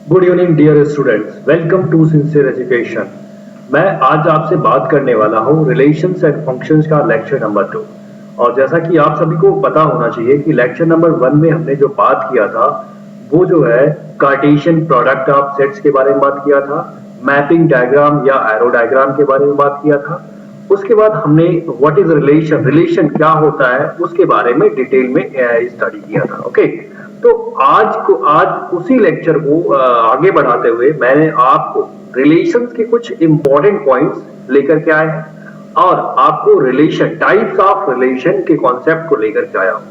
Good evening dear students, welcome to Sincere Education. मैं आज आपसे बात करने वाला हूँ रिलेशंस एंड फंक्शंस का लेक्चर नंबर 2। और जैसा कि आप सभी को पता होना चाहिए कि लेक्चर नंबर 1 में हमने जो बात किया था वो जो है कार्टेशियन प्रोडक्ट ऑफ सेट्स के बारे में बात किया था, मैपिंग डायग्राम या एरो डायग्राम के बारे में बात किया था। उसके बाद हमने व्हाट इज रिलेशन, रिलेशन क्या होता है उसके बारे में डिटेल में स्टडी किया था। ओके, तो आज उसी लेक्चर को आगे बढ़ाते हुए मैंने आपको रिलेशंस के कुछ इंपॉर्टेंट पॉइंट्स लेकर के आए हैं और आपको रिलेशन, टाइप्स ऑफ रिलेशन के कॉन्सेप्ट को लेकर के आया हूं।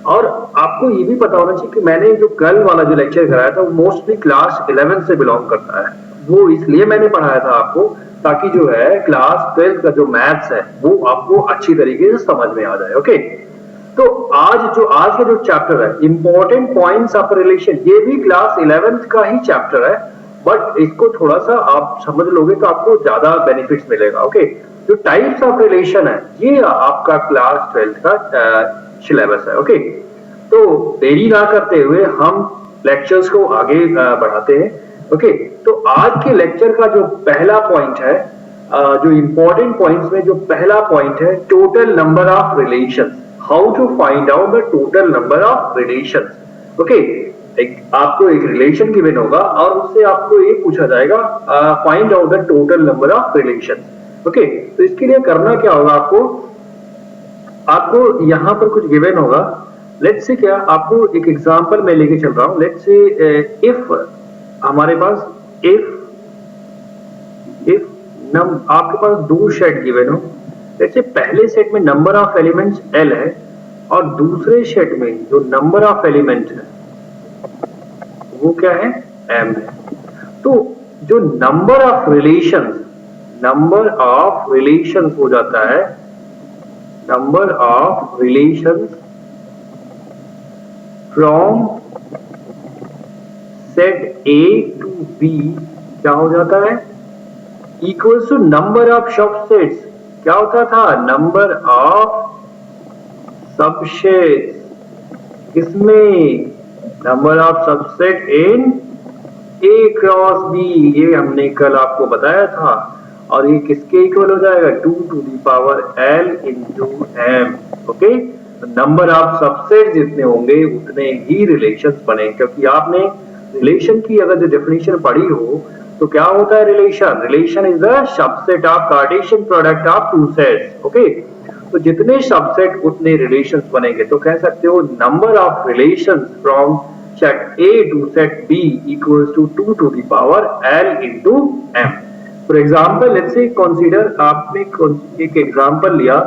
और आपको ये भी पता होना चाहिए कि मैंने जो कल वाला जो लेक्चर कराया था वो मोस्टली क्लास 11 से बिलोंग करता है। वो इसलिए मैंने पढ़ाया था आपको ताकि जो है क्लास 12 का जो मैथ्स है वो आपको अच्छी तरीके से समझ में आ जाए। ओके, तो आज का जो चैप्टर है इंपॉर्टेंट पॉइंट्स ऑफ रिलेशन, ये भी क्लास 11th का ही चैप्टर है, बट इसको थोड़ा सा आप समझ लोगे तो आपको ज्यादा बेनिफिट्स मिलेगा। ओके, जो टाइप्स ऑफ रिलेशन है ये आपका क्लास 12th का सिलेबस है। ओके, तो देरी ना करते हुए हम लेक्चर्स को आगे बढ़ाते हैं। ओके, तो आज के लेक्चर का जो पहला पॉइंट है, जो इंपॉर्टेंट पॉइंट्स में जो पहला पॉइंट है total number of relations, how to find out the total number of relations. Okay, आपको एक रिलेशन गिवन होगा और उससे आपको ये पूछा जाएगा find out the total number of relations. Okay, तो इसके लिए करना क्या होगा, आपको यहां पर कुछ गिवन होगा। लेट्स से क्या, आपको एक एग्जांपल मैं लेके चल रहा हूं। लेट्स से इफ हमारे पास इफ आपके पास दो सेट गिवन हो। जैसे पहले सेट में नंबर ऑफ एलिमेंट्स L है और दूसरे सेट में जो नंबर ऑफ एलिमेंट है वो क्या है, M है। तो जो नंबर ऑफ रिलेशंस हो जाता है, number of relations from set A to B क्या हो जाता है, equals to number of subsets. क्या होता था, नंबर ऑफ सबसेट्स किसमें, number of subset in A cross B, ये हमने कल आपको बताया था। और ये किसके इक्वल हो जाएगा, 2 to the power L into M। Okay, number of subset जितने होंगे उतने ही रिलेशंस बने, क्योंकि आपने रिलेशन की अगर जो डेफिनेशन पढ़ी हो तो क्या होता है relation, relation is the subset of Cartesian product of two sets. Okay, तो जितने सबसेट उतने रिलेशंस बनेंगे, तो कह सकते हो number of relations from set A to set B equals to 2 to the power L into M। For example let's say consider, आपने एक एग्जाम्पल लिया।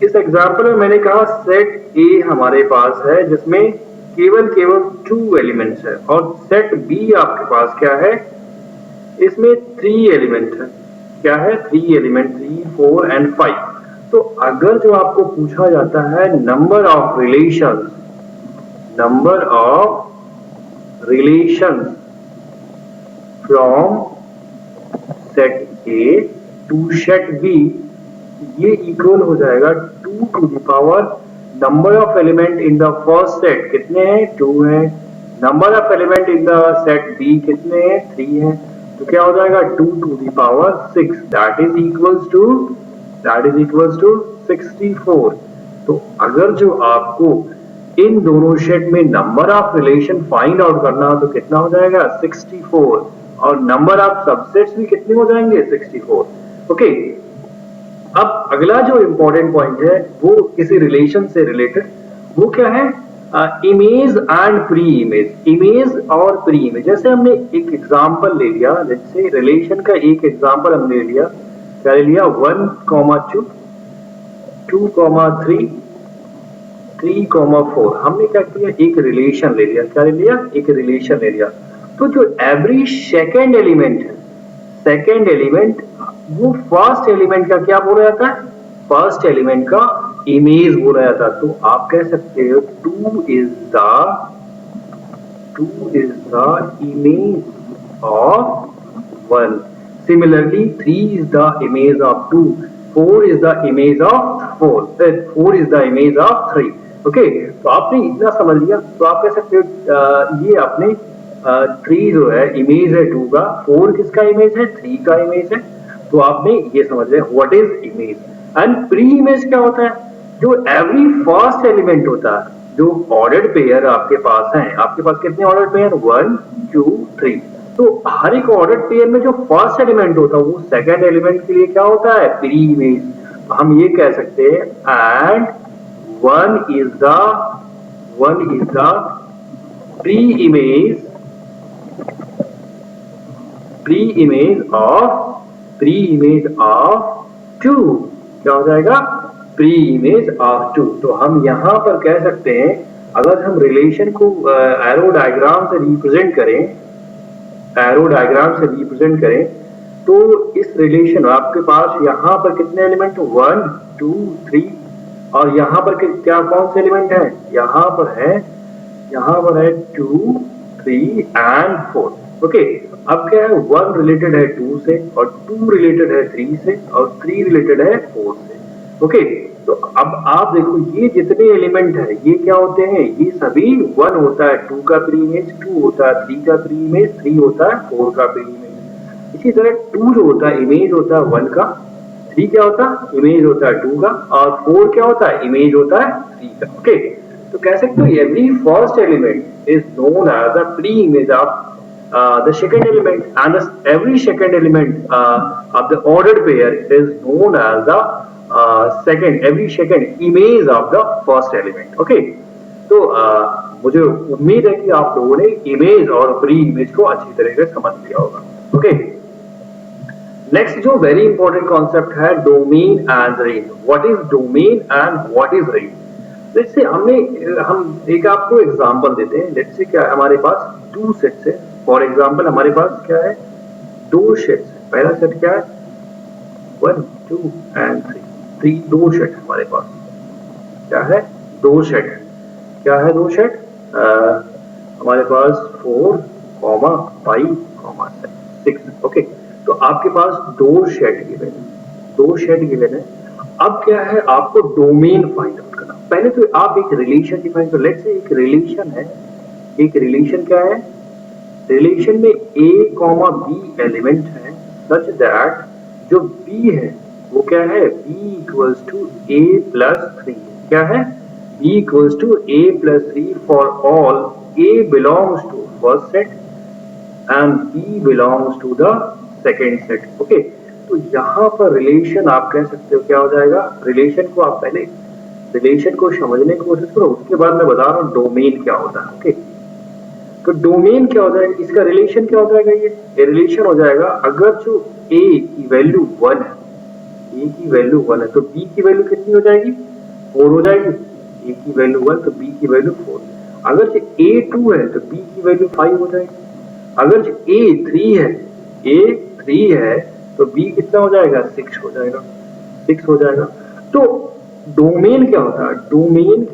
इस एग्जाम्पल में मैंने कहा सेट A हमारे पास है जिसमें केवल 2 एलिमेंट्स है और सेट B आपके पास क्या है, इसमें 3 एलिमेंट है। क्या है, 3 एलिमेंट, 3, 4 एंड 5। तो अगर जो आपको पूछा जाता है number of relations from set A to set B, ये इक्वल हो जाएगा 2 to the power number of element in the first set कितने हैं, 2 है। Number of element in the set B कितने हैं, 3 है। तो क्या हो जाएगा 2 to the power 6, that is equals to 64। तो अगर जो आपको इन दोनों सेट में number of relation find out करना हो तो कितना हो जाएगा, 64। और नंबर ऑफ सबसेट्स भी कितने हो जाएंगे, 64। ओके, अब अगला जो इंपॉर्टेंट पॉइंट है वो किसी रिलेशन से रिलेटेड, वो क्या है, image and pre image. Image और प्री इमेज, जैसे हमने एक एग्जांपल ले लिया, जैसे रिलेशन का एक एग्जांपल हमने ले लिया, क्या ले लिया, 1,2, 2,3, 3,4। हमने क्या किया, एक रिलेशन ले लिया। क्या ले लिया, एक रिलेशन ले लिया। तो जो एवरी सेकेंड एलिमेंट है, सेकेंड एलिमेंट वो फर्स्ट एलिमेंट का क्या बोला जाता है, फर्स्ट एलिमेंट का इमेज बोला जाता है। तो आप कह सकते हो 2 is the image of 1। Similarly 3 is the image of 2, 4 is the image of 4 is the image of 3। Okay, तो आपने इतना समझ लिया तो आप कह सकते हो ये आपने 3 जो है इमेज है 2 का, 4 किसका इमेज है, 3 का इमेज है। तो आपने ये समझ लिया what is image. And pre image क्या होता है, जो एवरी फर्स्ट एलिमेंट होता है, जो ऑर्डर्ड पेयर आपके पास है, आपके पास कितने ऑर्डर्ड पेयर, 1 2 3। तो हर एक ऑर्डर्ड पेयर में जो फर्स्ट एलिमेंट होता है वो सेकंड एलिमेंट के लिए क्या होता है, प्री इमेज। तो हम ये कह सकते हैं and one is the pre image of two. क्या हो जाएगा, प्री इमेज ऑफ टू। तो हम यहां पर कह सकते हैं, अगर हम रिलेशन को एरो डायग्राम से रिप्रेजेंट करें तो इस रिलेशन आपके पास यहां पर कितने एलिमेंट, 1 2 3, और यहां पर क्या कौन से एलिमेंट है, यहां पर है 2 3 एंड 4। ओके, अब क्या है, 1 रिलेटेड है 2 से, और 2 रिलेटेड है 3 से, और 3 रिलेटेड है 4 से। ओके, तो अब आप देखो ये जितने एलिमेंट है ये क्या होते हैं, ये सभी 1 होता है 2 का प्री इमेज, 2 होता है 3 का प्री इमेज, 3 होता है 4 का प्री इमेज। इसी तरह 2 जो होता है इमेज होता है 1 का, 3 क्या होता है, इमेज होता है 2 का, और 4 क्या होता है, इमेज होता है 3 का। ओके, तो कह सकते हो every first element is known as the pre image of the second element, and every second element of the ordered pair is known as the every second image of the first element. Okay, तो मुझे उम्मीद है कि आप लोगों ने image और pre image को अच्छी तरह से समझ लिया होगा। ओके, नेक्स्ट जो वेरी इंपॉर्टेंट कॉन्सेप्ट है, domain and range. What is domain and what is range. Let's say हम एक आपको एग्जांपल देते हैं। लेट्स से क्या हमारे पास 2 सेट्स है। फॉर एग्जांपल हमारे पास क्या है, 2 सेट्स है। पहला सेट क्या है, 1 2 एंड 3, 2 सेट हमारे पास क्या है, 2 सेट है। क्या है 2 सेट, हमारे पास 4 5 6। ओके, तो आपके पास 2 सेट गिवन है। अब क्या है, आपको डोमेन फाइंड आउट करना। पहले तो आप एक रिलेशन डिफाइन करो। लेट्स से एक रिलेशन है, एक रिलेशन क्या है, रिलेशन में a, b एलिमेंट है सच दैट जो b है वो क्या है, b equals to a plus 3। क्या है, b equals to a plus 3 for all a belongs to first set and b belongs to the second set. Okay, तो यहाँ पर रिलेशन आप कह सकते हो क्या हो जाएगा, रिलेशन को आप पहले रिलेशन को समझने की कोशिश करो, उसके बाद मैं बता रहा हूँ डोमेन क्या होता है। ओके, तो डोमेन क्या हो जाएगा, इसका रिलेशन क्या हो जाएगा, ये रिलेशन हो जाएगा अगर जो a की वैल्यू 1 है, a की वैल्यू 1 है तो b की वैल्यू कितनी हो जाएगी, 4 हो जाएगी। a की वैल्यू 1 तो b की वैल्यू 4। अगर जो a 2 है तो b की वैल्यू 5 हो जाएगी। अगर जो a 3 है तो b कितना हो जाएगा, 6 हो जाएगा। तो डोमेन क्या होता है, डोमेन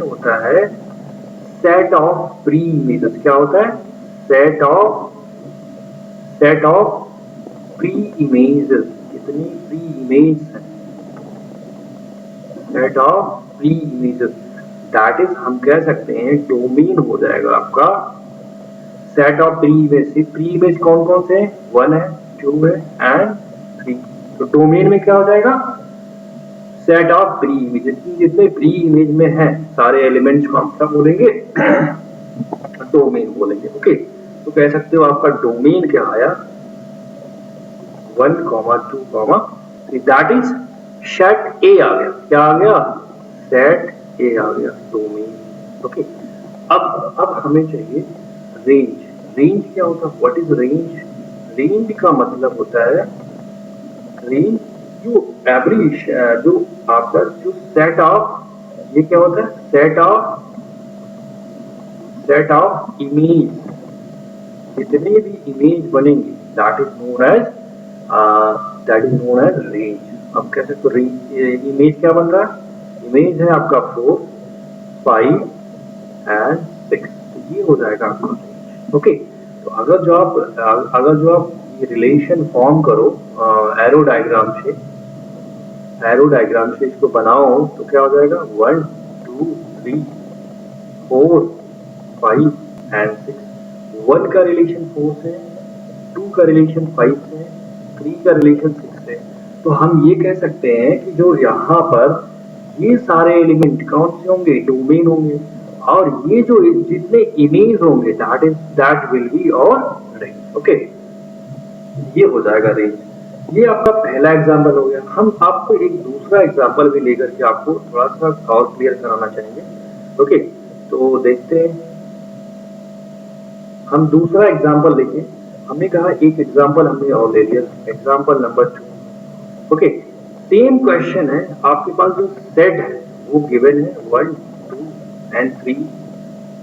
होता है सेट ऑफ प्री इमेजेस। क्या होता है, सेट ऑफ प्री इमेजेस। कितनी प्री इमेज है, set of pre images, that is हम कह सकते हैं डोमेन हो जाएगा आपका set of pre image. Pre image कौन कौन से हैं, 1 है 2 है एंड 3। तो डोमेन में क्या हो जाएगा, सेट ऑफ प्री इमेज, जितने प्री इमेज में है सारे एलिमेंट्स को हम क्या बोलेंगे, डोमेन बोलेंगे। ओके, तो कह सकते हो आपका डोमेन क्या आया, 1 2 3, दैट इज सेट ए आ गया। क्या आ गया, सेट ए आ गया डोमेन। ओके, अब हमें चाहिए रेंज क्या होता है, व्हाट इज रेंज। रेंज का मतलब होता है, रेंज जो एवरी जो आपका जो सेट ऑफ, ये क्या होता है, सेट ऑफ इमेज, जितने भी इमेज बनेंगे that is known as range. अब कह सकते हो रेंज, इमेज क्या बन रहा है, इमेज है आपका 4 5 एंड 6, तो ये हो जाएगा आपका रेंज। ओके, तो अगर जो आप ये रिलेशन फॉर्म करो एरो डायग्राम से इसको बनाओ तो क्या हो जाएगा, 1 2 3 4 5 एंड 6। 1 का रिलेशन 4 से, 2 का रिलेशन 5 से, 3 का रिलेशन 6 से। तो हम ये कह सकते हैं कि जो यहाँ पर ये सारे एलिमेंट कौन से होंगे, डोमेन होंगे, और ये जो जितने इमेज होंगे दैट विल बी और रेंज। ओके, ये हो जाएगा रेंज। ये आपका पहला एग्जांपल हो गया। हम आपको एक दूसरा एग्जांपल भी लेकर के आपको थोड़ा सा और क्लियर कराना चाहेंगे। ओके, तो देखते हैं। हम दूसरा एग्जांपल लेके, हमने कहा एक एग्जांपल हमने और ले लिया, example number 2। Okay, same question है, आपके पास जो सेट है वो गिवन है 1 2 and 3,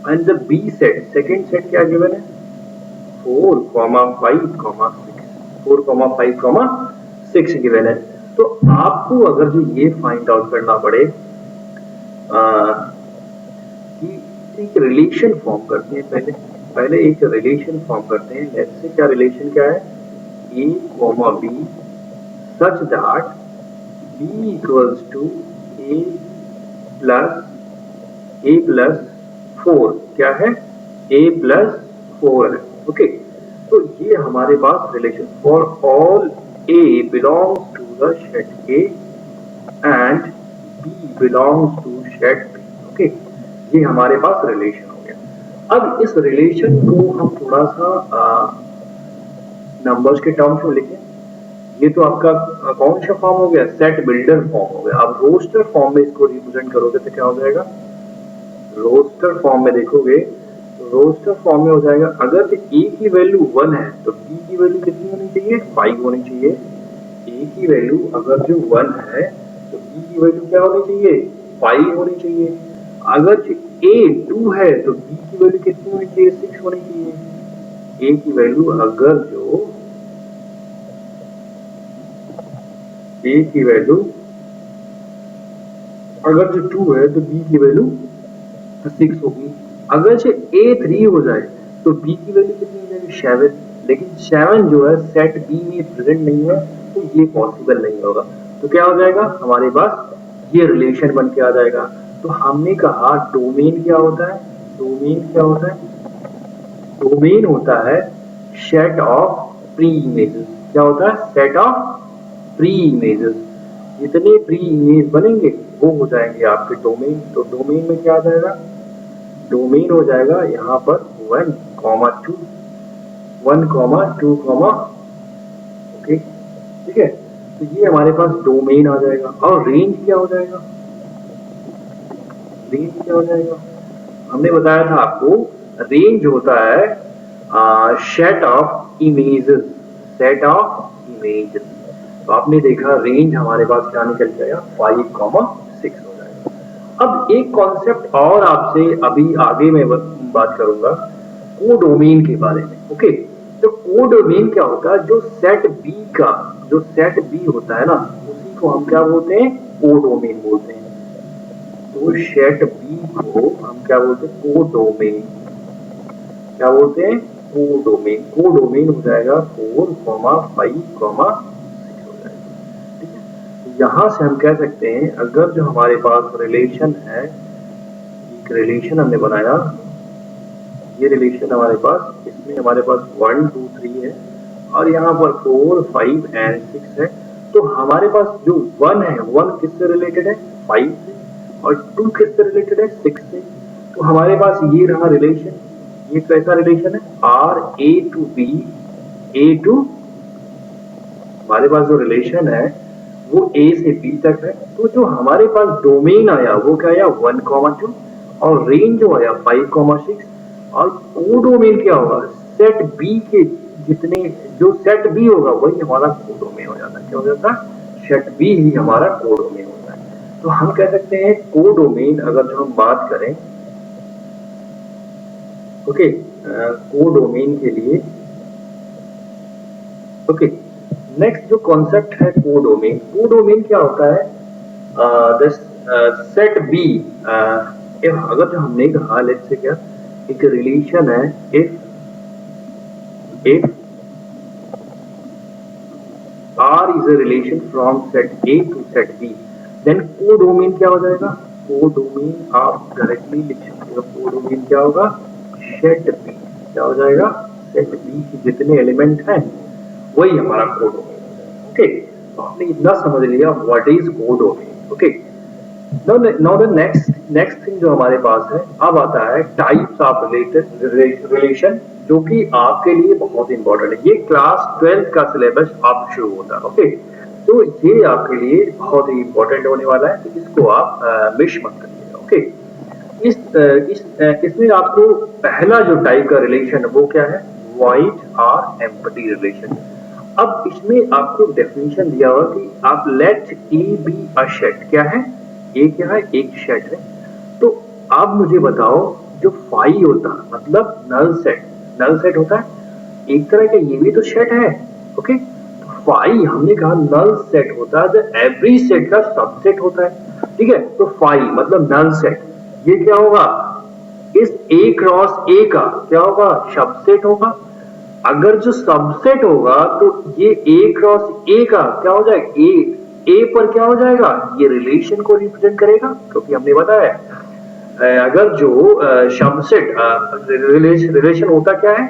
and the B set, second set क्या गिवन है 4, 5, 6। 4, 5, 6 गिवन है। तो आपको अगर जो ये फाइंड आउट करना पड़े कि एक रिलेशन फॉर्म करते हैं, पहले एक रिलेशन फॉर्म करते हैं। लेट्स से क्या रिलेशन क्या है, a, b such that b equals to a plus 4, क्या है, a plus 4 है। ओके, तो ये हमारे पास relation for all a belongs to the set A and b belongs to set B। Okay, ये हमारे पास रिलेशन हो गया। अब इस रिलेशन को हम थोड़ा सा नंबर्स के टर्म्स में लिखें। ये तो आपका कौन सा फॉर्म हो गया, सेट बिल्डर फॉर्म हो गया। अब रोस्टर फॉर्म में इसको रिप्रेजेंट करोगे तो क्या हो जाएगा, रोस्टर फॉर्म में देखोगे तो रोस्टर फॉर्म में हो जाएगा, अगर a की वैल्यू 1 है तो b की वैल्यू कितनी होनी चाहिए, 5 होनी चाहिए। a की वैल्यू अगर जो 1 है तो b की वैल्यू क्या होनी चाहिए, 5 होनी चाहिए। अगर a 2 है तो b की वैल्यू कितनी होनी चाहिए, 6 होनी चाहिए। a की वैल्यू अगर जो a की वैल्यू अगर जो 2 है तो b की वैल्यू 6 होगी। अगर से a 3 हो जाए तो b की वैल्यू कितनी हो जाएगी, 7। लेकिन 7 जो है सेट b में प्रेजेंट नहीं है, तो ये पॉसिबल नहीं होगा। तो क्या हो जाएगा, हमारे पास ये रिलेशन बन के आ जाएगा। तो हमने कहा डोमेन क्या होता है, डोमेन क्या होता है, डोमेन होता है सेट ऑफ प्री इमेजेस। क्या होता है, सेट ऑफ प्री इमेजेस। जितने प्री इमेज बनेंगे वो हो जाएंगे आपके डोमेन। तो डोमेन में क्या आ जाएगा, डोमेन हो जाएगा यहाँ पर 1, 2, 1, 2, ओके, ठीक है। तो ये हमारे पास डोमेन आ जाएगा। और रेंज क्या हो जाएगा, रेंज क्या हो जाएगा, हमने बताया था आपको रेंज होता है set of images, set of images. तो आपने देखा रेंज हमारे पास क्या निकल के आया, 5, 6 हो जाएगा। अब एक कॉन्सेप्ट और आपसे अभी आगे मैं बात करूंगा कोडोमेन के बारे में। ओके, तो कोडोमेन क्या होता है, जो सेट बी का, जो सेट बी होता है ना, उसी को हम क्या बोलते हैं, कोडोमेन बोलते हैं। तो सेट बी को हम क्या बोलते हैं, कोडोमेन। क्या बोलते हैं, कोडोमेन। कोडोमेन हो जाएगा 4, 5, 6 हो जाएगा। ठीक है, यहां से हम कह सकते हैं अगर जो हमारे पास रिलेशन है, एक रिलेशन हमने बनाया, ये रिलेशन हमारे पास, इसमें हमारे पास 1 2 3 है और यहाँ पर 4 5 एंड 6 है। तो हमारे पास जो 1 है, 1 किससे रिलेटेड है, 5 से, और 2 किससे रिलेटेड है, 6 से। तो हमारे पास ये रहा रिलेशन। ये कैसा रिलेशन है, R A to B, A to, हमारे पास जो रिलेशन है वो ए से बी तक है। तो जो हमारे पास डोमेन आया वो क्या आया, 1, 2, और रेंज जो आया 5, 6। और कोडोमेन क्या होगा, सेट बी के जितने, जो सेट बी होगा वही हमारा कोडोमेन हो जाता है। क्या हो जाता है, सेट बी ही हमारा कोडोमेन होता है। तो हम कह सकते हैं कोडोमेन, अगर जो हम बात करें, ओके, कोडोमेन के लिए। ओके, नेक्स्ट जो कॉन्सेप्ट है कोडोमेन, कोडोमेन क्या होता है, सेट बी, अगर जो हमने कहा लेट्स से क्या, एक रिलेशन है, if R is a relation from set A to set B, then codomain क्या हो जाएगा, कोडोमेन आप डायरेक्टली लिख सकते हो। कोडोमेन क्या होगा, सेट बी, क्या हो जाएगा, सेट बी के जितने एलिमेंट हैं वही हमारा कोड हो गया। ओके, तो आपने इतना समझ लिया व्हाट इज कोड हो गया। Okay, now the next thing जो हमारे पास है, अब आता है टाइप्स ऑफ रिलेशन, जो कि आपके लिए बहुत इंपॉर्टेंट है। ये क्लास 12 का सिलेबस आप शुरू होता है। ओके, तो ये आपके लिए बहुत ही इंपॉर्टेंट होने वाला है, तो इसको आप मिस मत करिएगा। ओके, इसमें आपको पहला जो टाइप का रिलेशन है वो क्या है, वाइड और एम्पटी रिलेशन। अब इसमें आपको डेफिनेशन दिया हुआ कि आप let A B a set, क्या है, ए क्या है, एक सेट है। तो आप मुझे बताओ, जो फाई होता है मतलब नल सेट होता है, एक तरह का ये भी तो सेट है। ओके, फाई हमने कहा नल सेट होता है, जो एवरी सेट का सबसेट होता है। ठीक है, तो फाई मतलब नल सेट, ये क्या होगा, इस ए क्रॉस ए का क्या होगा, सबसेट होगा। अगर जो सबसेट होगा तो ये ए क्रॉस ए का क्या हो जाएगा, ए पर क्या हो जाएगा, ये रिलेशन को रिप्रेजेंट करेगा, क्योंकि हमने बताया अगर जो सबसेट रिलेशन होता क्या है,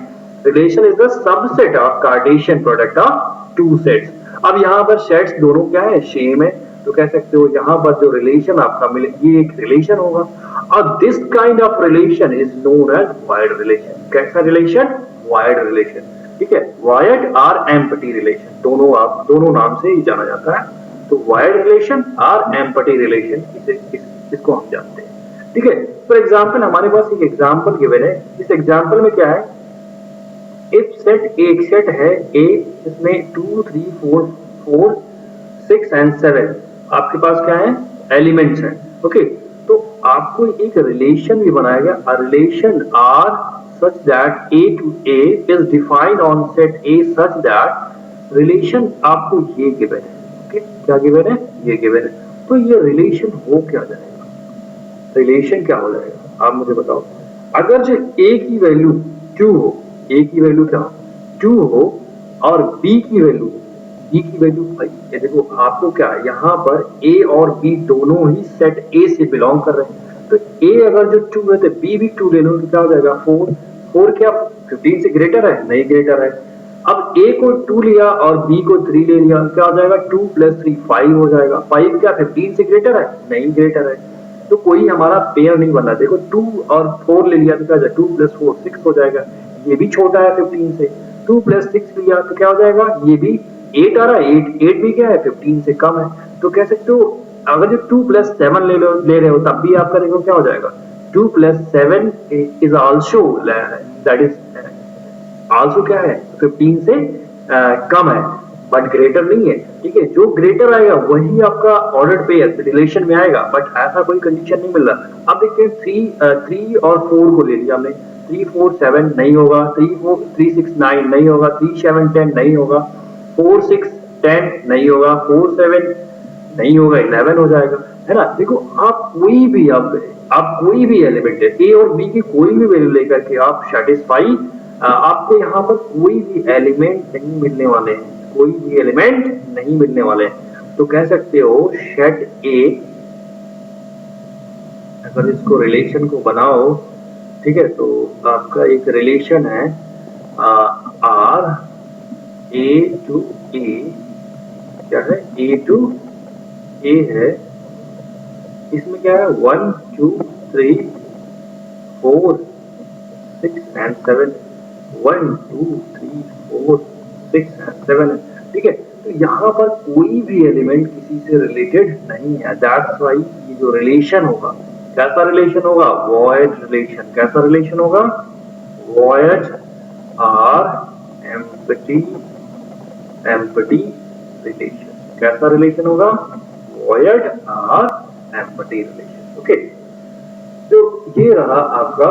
relation is the subset of Cartesian product of two sets. अब यहाँ पर सेट्स दोनों क्या है, सेम है, तो कह सकते हो यहाँ पर जो रिलेशन आपका मिले ये एक रिलेशन होगा। और this kind of relation is known as void relation. कैसा रिलेशन, वायर्ड रिलेशन। ठीक है, वायर्ड और एम्पटी रिलेशन, दोनों नाम से ही जाना जाता है। तो वायर्ड रिलेशन और एम्पटी रिलेशन इसको हम जानते हैं। ठीक है, फॉर एग्जाम्पल हमारे पास एक एग्जाम्पल गिवन है। इस एग्जाम्पल में क्या है, इफ सेट एक सेट है ए, जिसमें 2 3 4 4 6 एंड 7 आपके पास क्या है, एलिमेंट्स हैं। ओके, तो आपको एक रिलेशन भी बनाया गया, a relation R such that A to A is defined on set A such that relation आपको ये गिवन है। ओके, क्या गिवन है, ये गिवन है। तो ये रिलेशन हो क्या जाएगा, रिलेशन क्या हो जाएगा, आप मुझे बताओ। अगर जो A की वैल्यू 2 हो, A की वैल्यू क्या हो, 2 हो, और B की वैल्यू 5, ये देखो आपको क्या है, यहाँ पर A और B दोनों ही सेट A से बिलोंग कर रहे हैं। तो A अगर जो 2 है तो B भी 2 ले लो, तो क्या हो जाएगा 4 क्या 15 से ग्रेटर है, नहीं ग्रेटर है। अब A को 2 लिया और B को 3 ले लिया, क्या हो जाएगा 2 + 3 5 हो जाएगा। 5 क्या 15 से ग्रेटर है, नहीं ग्रेटर है। तो कोई हमारा पेयर नहीं बना। देखो 2 और 4 ले लिया तो क्या हो जाएगा, 2 + 4 6 हो जाएगा, ये भी छोटा है 15 से। 2 + 6 लिया तो क्या हो जाएगा, ये भी 8 आ रहा है, 8 भी क्या है 15 से कम है। तो कह सकते हो अगर जो 2 + 7 ले रहे हो तब भी आपका देखो क्या हो जाएगा, 2 + 7 is also, that is also क्या है 15 से कम है, बट ग्रेटर नहीं है। ठीक है, जो ग्रेटर आएगा वही आपका ऑर्डर्ड पेयर रिलेशन में आएगा, बट ऐसा कोई कंडीशन नहीं मिल रहा। अब देखते हैं 3 और 4 को ले लिया हमने, 3 4 7 नहीं होगा, 3 6 9 नहीं होगा, 3 7 10 नहीं होगा, 4 6 10 नहीं होगा, 4 7 नहीं होगा, 11 हो जाएगा, है ना। देखो आप कोई भी एलिमेंट है ए और बी की कोई भी वैल्यू लेकर के आप सेटिस्फाई, आपको यहाँ पर कोई भी एलिमेंट नहीं मिलने वाले हैं, कोई भी एलिमेंट नहीं मिलने वाले हैं। तो कह सकते हो सेट ए, अगर इसको रिलेशन को बनाओ, ठीक है, तो आपका एक रिलेशन है आर ए टू ए, क्या है ए टू ए है। इसमें क्या है 1 2 3 4 6 एंड 7, 1 2 3 4 6 एंड 7 है। ठीक है, तो यहाँ पर कोई भी एलिमेंट किसी से रिलेटेड नहीं है। दैट्स वाई ये जो रिलेशन होगा, कैसा रिलेशन होगा, वॉइड रिलेशन। कैसा रिलेशन होगा, वॉइड आर एम्पटी रिलेशन। कैसा रिलेशन होगा, void or empty relation. Okay, तो ये रहा आपका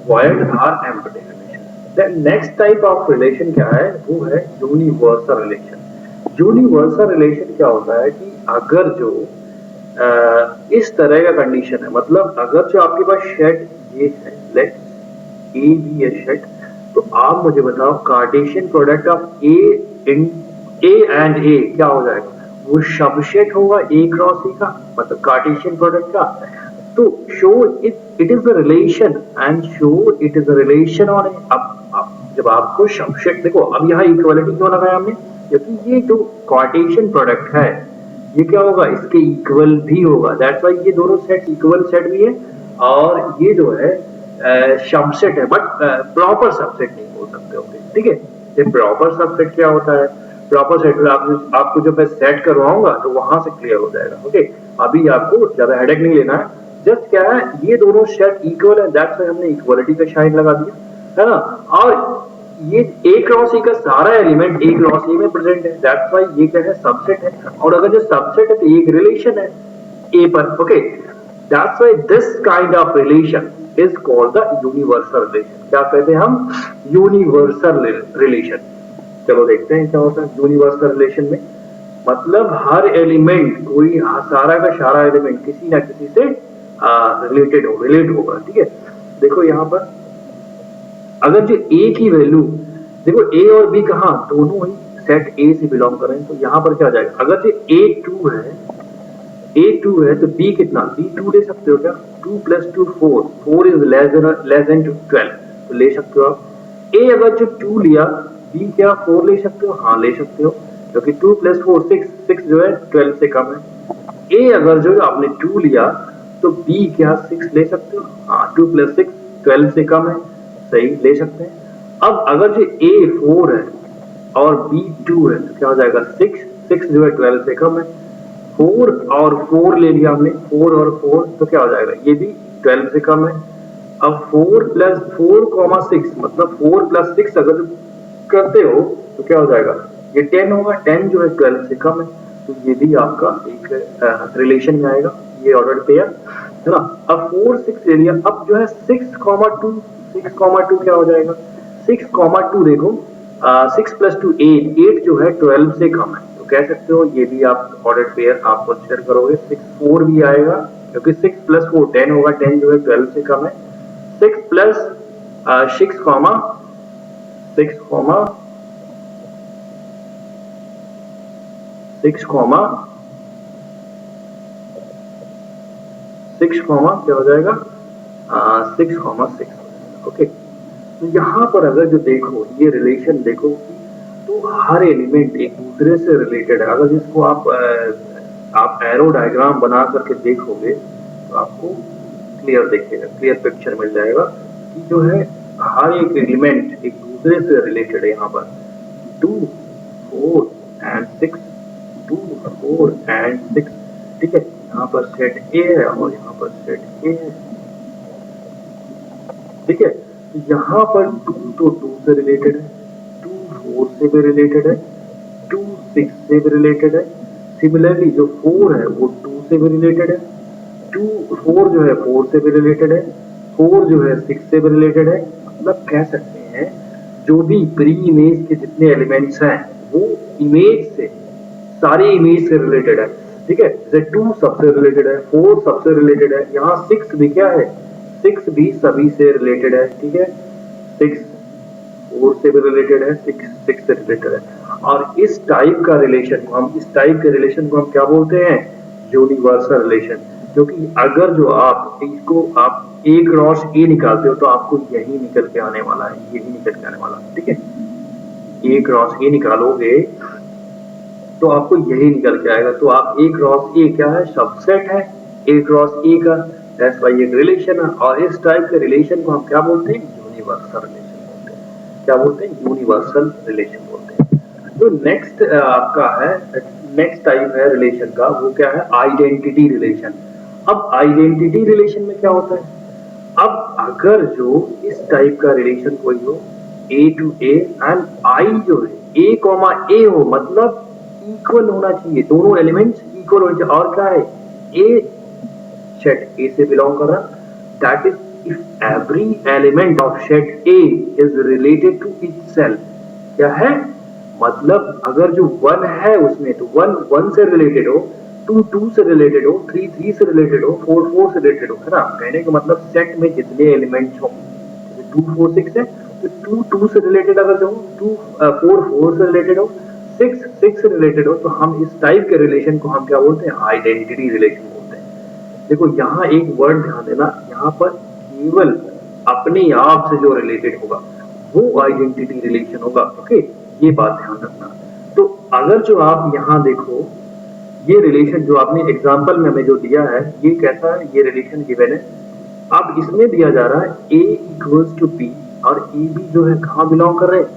void or empty relation. Next type of relation क्या है, वो है यूनिवर्सल रिलेशन। यूनिवर्सल रिलेशन क्या होता है कि अगर जो इस तरह का कंडीशन है, मतलब अगर जो आपके पास सेट ये है, let A be a set, तो आप मुझे बताओ Cartesian product of A and A क्या हो जाएगा, वो सबसेट होगा ए क्रॉस ए का, मतलब कार्टेशियन प्रोडक्ट का। तो show it is the relation and show it is the relation on. अब जब आपको सबसेट देखो, अब यहाँ इक्वालिटी क्यों लगाया हमने, क्योंकि ये जो कार्टेशियन प्रोडक्ट है ये क्या होगा, इसके इक्वल भी होगा। दैट्स व्हाई ये दोनों सेट इक्वल सेट भी है, और ये जो है सबसेट है, बट प्रॉपर सबसेट नहीं बोल सकते होंगे। ठीक है, ये प्रॉपर सबसेट क्या होता है, प्रॉपर सेट आपको जब मैं सेट करवाऊंगा तो वहां से क्लियर हो जाएगा। ओके, अभी आपको ज्यादा हेडेक नहीं लेना है, जस्ट क्या है, ये दोनों सेट इक्वल है, दैट्स व्हाई हमने इक्वालिटी का साइन लगा दिया है ना। और ये ए क्रॉस ए का सारा एलिमेंट ए क्रॉस ए में प्रेजेंट है, दैट्स व्हाई ये क्या है, सबसेट है। और अगर जो सबसेट है तो ये एक रिलेशन है ए पर। Okay, that's why this kind of relation is called the universal relation. क्या कहते हैं हम, यूनिवर्सल रिलेशन। चलो देखते हैं क्या होता है यूनिवर्सल रिलेशन में। मतलब हर एलिमेंट, कोई सारा का सारा एलिमेंट किसी ना किसी से रिलेट होगा। ठीक है, देखो यहाँ पर अगर जो ए की वैल्यू, देखो ए और बी कहाँ, दोनों ही सेट ए से बिलोंग कर रहे हैं, तो यहाँ पर क्या जाएगा, अगर जो ए टू है तो बी कितना, बी टू ले सकते हो क्या, 2 + 2 4, 4 इज लेस देन 12, तो ले सकते हो आप। ए अगर जो 2 लिया, बी क्या 4 ले सकते हो, हाँ ले सकते हो, क्योंकि 2 + 4 6, 6 जो है 12 से कम है। ए अगर जो आपने 2 लिया तो बी क्या 6 ले सकते हो, हाँ 2 + 6 12 से कम है, सही ले सकते हैं। अब अगर जो ए 4 है और बी 2 है तो क्या हो जाएगा, 6 जो है 12 से कम है, 4 और 4 ले लिया हमने, 4 और 4 तो क्या हो जाएगा, ये भी 12 से कम है। अब 4 + 4, 6 मतलब 4 + 6 अगर करते हो तो क्या हो जाएगा, ये 10 होगा, 10 जो है 12 से कम है, तो ये भी आपका एक रिलेशन में आएगा, ये ऑर्डर पेयर है ना। अब 4 6 ले लिया, अब जो है 6,2 क्या हो जाएगा, 6,2 देखो, 6 + 2 8, 8 जो है 12 से कम है, तो कह सकते हो ये भी आप ऑर्डर पेयर आप कंसीडर करोगे। 6 4 भी आएगा, क्योंकि 6 + 4 10 होगा, 10 जो है 12 से कम है। 6 + 6 क्या हो जाएगा, 6,6। ओके, तो यहाँ पर अगर जो देखो ये रिलेशन देखो, तो हर एलिमेंट एक दूसरे से रिलेटेड है। अगर जिसको आप एरो डायग्राम बना करके देखोगे तो आपको क्लियर पिक्चर मिल जाएगा कि जो है हर एक एलिमेंट एक दूसरे से रिलेटेड है। यहाँ पर 2 4 and 6, 2 4 and 6, ठीक है, यहाँ पर सेट ए है और यहाँ पर सेट ए है। ठीक है, तो यहाँ पर 2 तो 2 से रिलेटेड है, 2 4 से भी रिलेटेड है, 2 6 से भी रिलेटेड है। सिमिलरली जो 4 है वो 2 से भी रिलेटेड है, 4 जो है 4 से भी रिलेटेड है, 4 जो है 6 से भी रिलेटेड है। मतलब कह सकते हैं जो भी प्री इमेज के जितने एलिमेंट्स हैं वो इमेज से, सारी इमेज से रिलेटेड है। ठीक है, जैसे 2 सबसे रिलेटेड है, 4 सबसे रिलेटेड है, यहाँ 6 भी क्या है, 6 भी सभी से रिलेटेड है। ठीक है, 6 4 से भी रिलेटेड है, 6 से रिलेटेड है। और इस टाइप का रिलेशन को हम क्या बोलते हैं, यूनिवर्सल रिलेशन। क्योंकि अगर जो आप इसको आप ए क्रॉस ए निकालते हो तो आपको यही निकल के आने वाला है, यही निकल के आने वाला है। ठीक है, ए क्रॉस ए निकालोगे तो आपको यही निकल के आएगा। तो आप ए क्रॉस ए क्या है, सबसेट है ए क्रॉस ए का, दैट्स व्हाई एक रिलेशन है। और इस टाइप के रिलेशन को हम क्या बोलते हैं, यूनिवर्सल रिलेशन बोलते हैं। क्या बोलते हैं, यूनिवर्सल रिलेशन बोलते हैं। तो नेक्स्ट आपका है, नेक्स्ट टाइप है रिलेशन का, वो क्या है, आइडेंटिटी रिलेशन। अब आइडेंटिटी रिलेशन में क्या होता है, अब अगर जो इस टाइप का रिलेशन कोई हो, ए टू ए एंड आई जो है ए हो, मतलब इक्वल होना चाहिए, दोनों एलिमेंट्स इक्वल होने चाहिए। और क्या है, ए सेट ए से बिलोंग कर रहा, that is if every element of set A is related to itself. क्या है, मतलब अगर जो 1 है उसमें तो 1 1 से रिलेटेड हो, 2 2 से रिलेटेड हो, 3 3 से रिलेटेड हो, 4 4 से रिलेटेड हो, है ना। कहने का मतलब सेट में जितने एलिमेंट्स हो, 2 4 6 है तो 2 2 से रिलेटेड, अगर जो 2 4 4 से रिलेटेड हो, 6 6 से रिलेटेड हो, तो हम इस टाइप के रिलेशन को हम क्या बोलते हैं, आइडेंटिटी रिलेशन बोलते हैं। देखो यहाँ एक वर्ड ध्यान देना, यहाँ पर केवल अपने आप से जो रिलेटेड होगा वो आइडेंटिटी रिलेशन होगा। ओके, ये बात ध्यान रखना। तो अगर जो आप यहाँ देखो, ये रिलेशन जो आपने एग्जाम्पल में हमें जो दिया है, ये कैसा है, ये रिलेशन गिवन है। अब इसमें दिया जा रहा है a इक्वल्स टू b, और ए बी जो है कहाँ बिलोंग कर रहे हैं,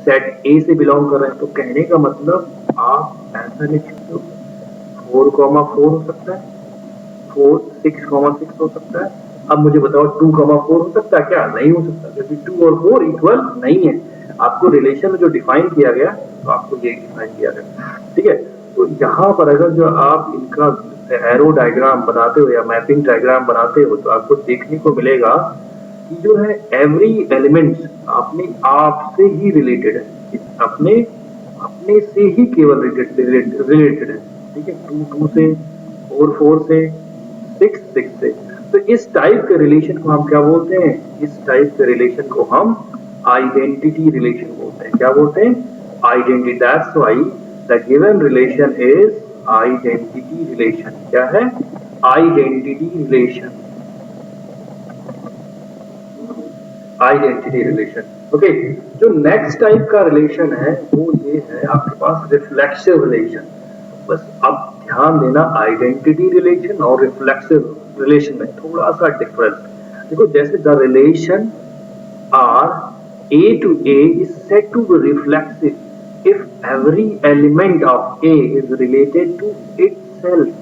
सेट ए से बिलोंग कर रहे हैं। तो कहने का मतलब आप ऐसा लिख सकते हो 4,4 हो सकता है, 6,6 हो सकता है। अब मुझे बताओ 2,4 हो सकता है क्या? नहीं हो सकता, क्योंकि 2 और 4 इक्वल नहीं है। आपको रिलेशन में जो डिफाइन किया गया तो आपको ये डिफाइन किया गया, ठीक है। तो यहाँ पर अगर जो आप इनका एरो डायग्राम बनाते हो या मैपिंग डायग्राम बनाते हो तो आपको देखने को मिलेगा कि जो है एवरी एलिमेंट अपने आप से ही रिलेटेड है, अपने अपने से ही केवल रिलेटेड है, ठीक है। 2 से, 4 से, 6 से। तो इस टाइप के रिलेशन को हम क्या बोलते हैं? इस टाइप के रिलेशन को हम आइडेंटिटी रिलेशन बोलते हैं। क्या बोलते हैं? Identity. That's why the given relation is identity relation. क्या है? Identity relation, identity relation. Okay, जो नेक्स्ट टाइप का रिलेशन है वो ये है आपके पास रिफ्लेक्सिव रिलेशन। बस अब ध्यान देना, आइडेंटिटी रिलेशन और रिफ्लेक्सिव रिलेशन में थोड़ा सा डिफरेंस। देखो, जैसे the relation R A to A is said to be reflexive if every element of A is related to itself.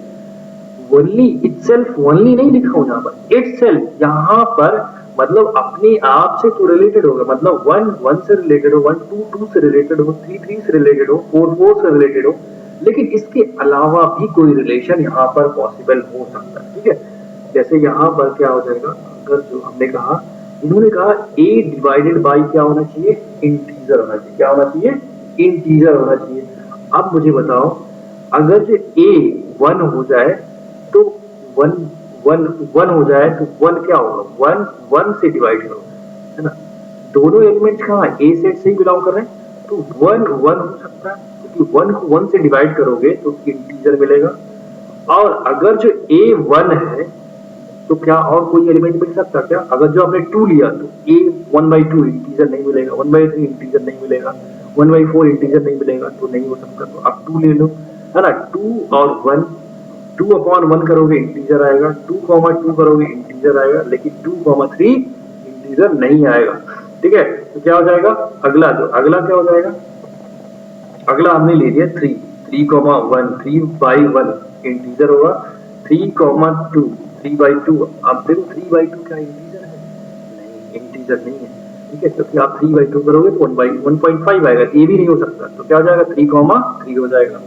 only itself, only नहीं लिखा हूं यहाँ पर, itself यहाँ पर मतलब अपने आप से तो रिलेटेड होगा, मतलब 1 से रिलेटेड हो, 1 2 से रिलेटेड हो, 3 से रिलेटेड हो, 4 से रिलेटेड हो, लेकिन इसके अलावा भी कोई रिलेशन यहाँ पर पॉसिबल हो सकता है, ठीक है। जैसे यहाँ पर क्या हो जाएगा, अगर जो हमने कहा, इन्होंने कहा a डिवाइडेड बाई क्या होना चाहिए? इंटीजर होना चाहिए। क्या होना चाहिए? इंटीजर होना चाहिए। अब मुझे बताओ, अगर जो a 1 हो जाए तो 1 1 1 हो जाए तो 1 क्या होगा? 1 से डिवाइड करो, है ना। दोनों एलिमेंट्स कहाँ? ए सेट से ही बिलोंग कर रहे हैं, तो 1 1 हो सकता है, क्योंकि 1 को 1 से डिवाइड करोगे तो इंटीजर मिलेगा। और अगर जो a 1 है तो क्या और कोई एलिमेंट मिल सकता क्या? अगर जो आपने 2 लिया तो a 1/2 इंटीजर नहीं मिलेगा, 1/3 इंटीजर नहीं मिलेगा, 1/4 इंटीजर नहीं मिलेगा, तो नहीं हो सकता। तो आप 2 ले लो, है ना। 2 और 1, 2/1 करोगे इंटीजर आएगा, 2,2 करोगे इंटीजर आएगा, लेकिन 2,3 इंटीजर नहीं आएगा, ठीक है। तो क्या हो जाएगा? अगला क्या हो जाएगा? अगला हमने ले लिया 3, 3,1, 3/1 इंटीजर होगा, 3,2, 3/2। अब देखो 3/2 क्या इंटीजर है? नहीं, इंटीजर नहीं है, ठीक है। क्योंकि आप 3/2 करोगे तो 1/1.5 आएगा, ये भी नहीं हो सकता। तो क्या हो जाएगा? 3,3 हो जाएगा,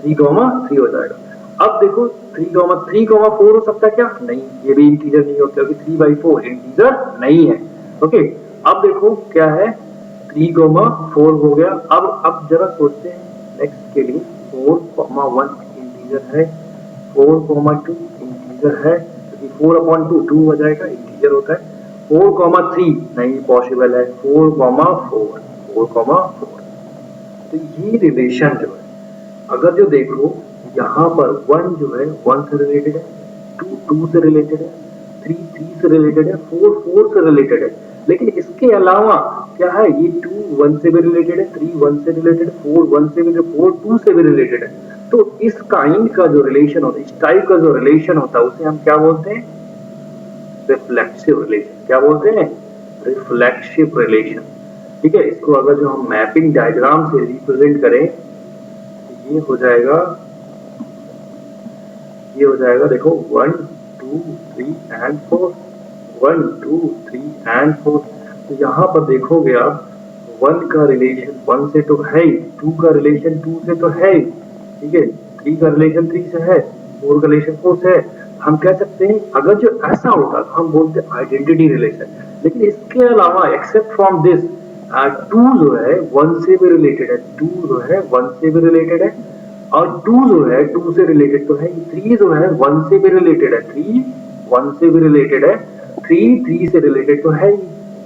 3,3 हो जाएगा। अब देखो 3,4 हो सकता है क्या? नहीं, ये भी इंटीजर नहीं होता, क्योंकि 3/4 इंटीजर नहीं है। ओके, अब देखो क्या है, 3,4 हो गया। अब जरा सोचते हैं नेक्स्ट के लिए, 4,1 इंटीजर है, 4,2 इंटीजर है, क्योंकि 4/2 2 हो जाएगा, इंटीजर होता है। 4,3 नहीं पॉसिबल है, 4,4। तो ये रिलेशन जो है, अगर जो देखो यहाँ पर 1 जो है 1 से रिलेटेड है, 2 2 से रिलेटेड है, 3 3 से रिलेटेड है, 4 4 से रिलेटेड है, लेकिन इसके अलावा क्या है, ये 2 1 से भी रिलेटेड है, 3 1 से रिलेटेड, 4 1 से भी, 4 2 से भी रिलेटेड है। तो इस काइंड का जो रिलेशन होता है, इस टाइप का जो रिलेशन होता है, उसे हम क्या बोलते हैं? Reflexive relation. क्या बोलते हैं? रिफ्लेक्सिव रिलेशन, ठीक है। इसको अगर जो हम मैपिंग डायग्राम से रिप्रेजेंट करें तो ये हो जाएगा, ये हो जाएगा, देखो 1 2 3 एंड 4, 1 2 3 एंड 4। तो यहाँ पर देखोगे आप, 1 का रिलेशन 1 से तो है ही, 2 का रिलेशन 2 से तो है ही, ठीक है, 3 का रिलेशन 3 से है, 4 का रिलेशन 4 से है। हम कह सकते हैं अगर जो ऐसा होता तो हम बोलते आइडेंटिटी रिलेशन। लेकिन इसके अलावा एक्सेप्ट फ्रॉम दिस, 2 जो है 1 से भी रिलेटेड है, 2 जो है 1 से भी रिलेटेड है, और 2 जो है 2 से रिलेटेड तो है, 3 जो है 1 से भी रिलेटेड है, 3 1 से भी रिलेटेड है, 3 3 से रिलेटेड तो है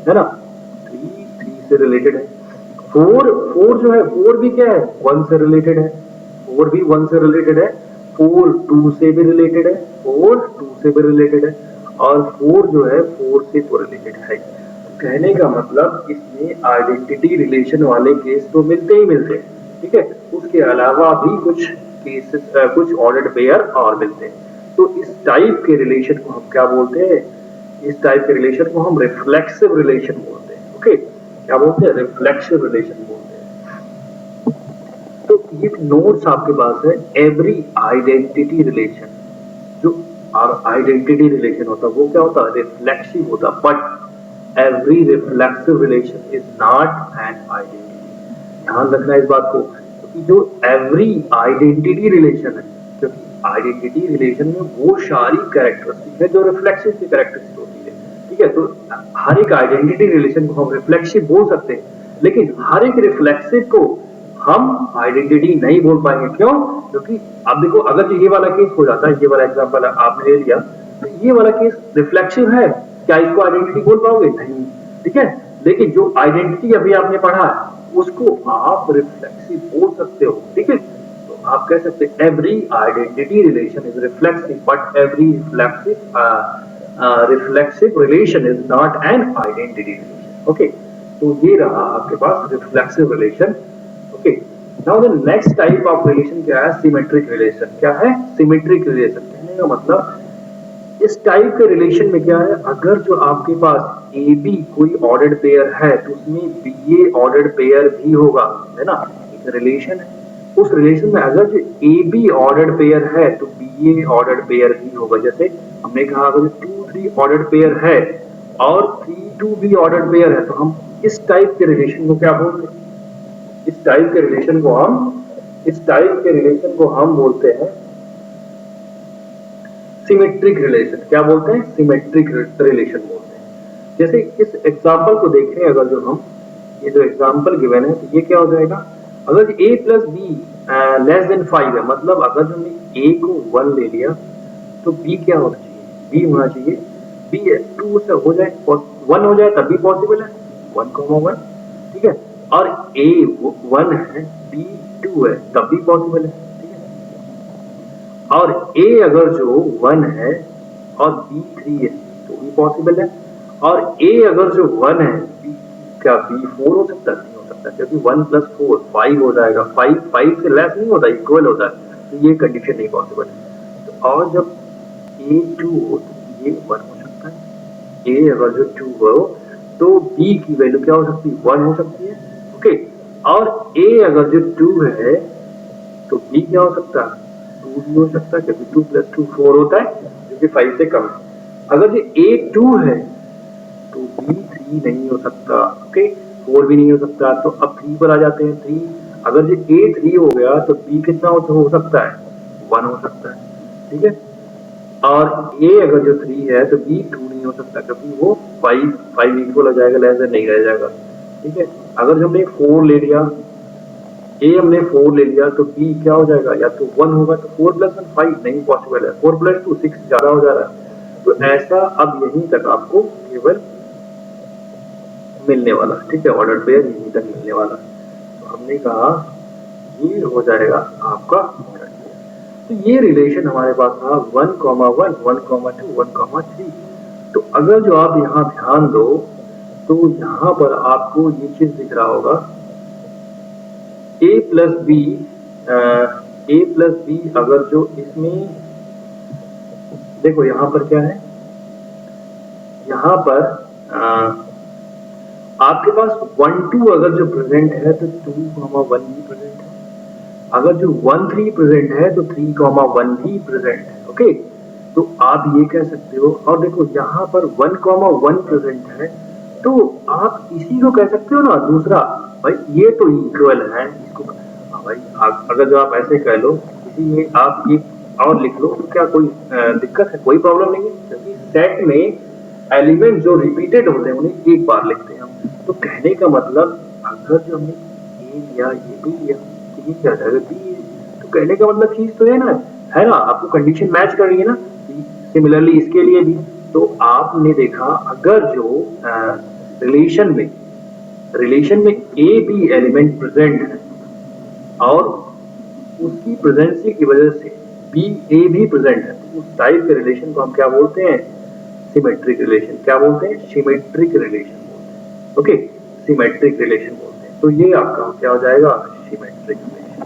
ना, 3 3 से रिलेटेड है। 4 4 जो है 4 भी क्या है? 1 से रिलेटेड है, 4 भी 1 से रिलेटेड है। 4 2 से भी रिलेटेड है, 4 2 से भी रिलेटेड है, और 4 जो है 4 से तो रिलेटेड है। तो कहने का मतलब इसमें आइडेंटिटी रिलेशन वाले केस तो मिलते ही मिलते हैं, ठीक है। उसके अलावा भी कुछ केसेस, कुछ ऑर्डर्ड पेयर और मिलते हैं। तो इस टाइप के रिलेशन को हम क्या बोलते हैं? इस टाइप के रिलेशन को हम रिफ्लेक्सिव रिलेशन बोलते हैं। ओके, क्या बोलते हैं? रिफ्लेक्सिव रिलेशन बोलते हैं। तो ये नोट्स आपके पास है, एवरी आइडेंटिटी रिलेशन, जो आइडेंटिटी रिलेशन होता है वो क्या होता है? रिफ्लेक्सिव होता है। But every reflexive relation is not an identity. ध्यान रखना इस बात को, क्योंकि जो एवरी आइडेंटिटी रिलेशन है, क्योंकि आइडेंटिटी रिलेशन में वो सारी कैरेक्टरिस्टिक है जो रिफ्लेक्सिव की कैरेक्टरिस्टिक होती है, ठीक है। तो हर एक आइडेंटिटी रिलेशन को हम रिफ्लेक्सिव बोल सकते हैं, लेकिन हर एक रिफ्लेक्सिव को हम आइडेंटिटी नहीं बोल पाएंगे। क्यों? क्योंकि अब देखो, अगर ये वाला केस हो जाता है, ये वाला एग्जांपल आपने ले लिया, तो ये वाला केस रिफ्लेक्सिव है, क्या इसको आइडेंटिटी बोल पाओगे? नहीं, ठीक है। लेकिन जो आइडेंटिटी अभी आपने पढ़ा उसको आप रिफ्लेक्सिव बोल सकते हो, ठीक है। तो आप कह सकते हैं every identity relation is reflexive, but every reflexive relation is not an identity relation. Okay, तो ये रहा आपके पास reflexive relation. Okay, now the next type of relation क्या है? Symmetric relation. क्या है? Symmetric relation. कहने का मतलब इस टाइप के रिलेशन में क्या है, अगर जो आपके पास ए बी कोई ऑर्डर्ड पेयर है तो उसमें बी ए ऑर्डर्ड पेयर भी होगा, है ना। एक रिलेशन है, उस रिलेशन में अगर जो ए बी ऑर्डर्ड पेयर है तो बी ए ऑर्डर्ड पेयर भी होगा। जैसे हमने कहा अगर 2 3 ऑर्डर्ड पेयर है और 3 2 भी ऑर्डर्ड पेयर है, तो हम इस टाइप के रिलेशन को क्या बोलते हैं? इस टाइप के रिलेशन को हम बोलते हैं सिमेट्रिक रिलेशन। क्या बोलते हैं? सिमेट्रिक रिलेशन बोलते हैं। जैसे इस एग्जांपल को देखें, अगर जो हम ये जो एग्जांपल गिवन है, तो ये क्या हो जाएगा? अगर a plus be less than 5 है, मतलब अगर जो हमने a को 1 ले लिया तो b क्या होना चाहिए? b होना चाहिए। b 2 से हो जाए, 1 हो जाए तब भी पॉसिबल है, 1,1, ठीक है। और a 1 है, b 2 है, तब भी पॉसिबल है, ठीक है। और a अगर जो 1 है और b 3 है तो भी पॉसिबल है। और a अगर जो 1 है, b क्या b 4 हो सकता है? नहीं हो सकता, क्योंकि 1 प्लस 4 5 हो जाएगा। 5 से लेस नहीं होता, इक्वल होता है, तो ये कंडीशन नहीं पॉसिबल है। तो और जब a 2 हो तो ये 1 हो सकता है। a अगर जो 2 हो तो b की वैल्यू क्या हो सकती है? 1 हो सकती है, ओके। और a अगर जो 2 है तो b क्या हो सकता है? 2 भी हो सकता है, क्योंकि 2 प्लस 2 4 होता है, जो कि 5 से कम है। अगर जो a 2 है तो b 3 नहीं हो सकता, ओके, 4 भी नहीं हो सकता। तो अब 3 पर आ जाते हैं। 3 अगर जो a 3 हो गया तो b कितना हो सकता है? 1 हो सकता है, ठीक है। और a अगर जो 3 है तो b 2 नहीं हो सकता, क्योंकि वो 5 इक्वल हो जाएगा, लेस देन नहीं रह जाएगा, ठीक है। अगर जो हमने 4 ले लिया, a हमने 4 ले लिया तो b क्या हो जाएगा? या तो 1 होगा। तो 4 प्लस 1 5 नहीं पॉसिबल है, 4 प्लस 2 6 ज्यादा हो जा रहा है। तो ऐसा अब यहीं तक आपको केवल मिलने वाला, ठीक है, ऑर्डर पेयर यहीं तक मिलने वाला। तो हमने कहा ये हो जाएगा आपका ऑर्डर पेयर। तो ये रिलेशन हमारे पास था 1,1 1,2 1,3। तो अगर जो आप यहाँ ध्यान दो तो यहाँ पर आपको ये चीज दिख रहा होगा, a प्लस बी अगर जो इसमें देखो यहाँ पर क्या है, यहाँ पर आपके पास 1 2 अगर जो प्रेजेंट है तो 2,1 भी प्रेजेंट है। अगर जो 1 3 प्रेजेंट है तो 3,1 भी प्रेजेंट है, ओके। तो आप ये कह सकते हो, और देखो यहाँ पर 1,1 प्रेजेंट है, तो आप इसी को कह सकते हो ना दूसरा, भाई ये तो इक्वल है इसको। हाँ भाई, अगर जो आप ऐसे कह लो, इसी में आप ये और लिख लो, तो क्या कोई दिक्कत है? कोई प्रॉब्लम नहीं है, क्योंकि सेट में एलिमेंट जो रिपीटेड होते हैं उन्हें एक बार लिखते हैं हम। तो कहने का मतलब अगर जो हमने ए लिया, ये भी लिया, तो ये क्या जाएगा? बी। तो कहने का मतलब चीज तो है ना, आपको कंडीशन मैच कर रही है ना। सिमिलरली इसके लिए भी, तो आपने देखा अगर जो रिलेशन में ए बी एलिमेंट प्रेजेंट है और उसकी प्रेजेंसी की वजह से बी ए भी प्रेजेंट है, उस टाइप के रिलेशन को हम क्या बोलते हैं? Symmetric relation. क्या बोलते हैं? सिमेट्रिक रिलेशन बोलते हैं। ओके, सिमेट्रिक रिलेशन बोलते हैं। तो ये आपका क्या हो जाएगा? Symmetric relation.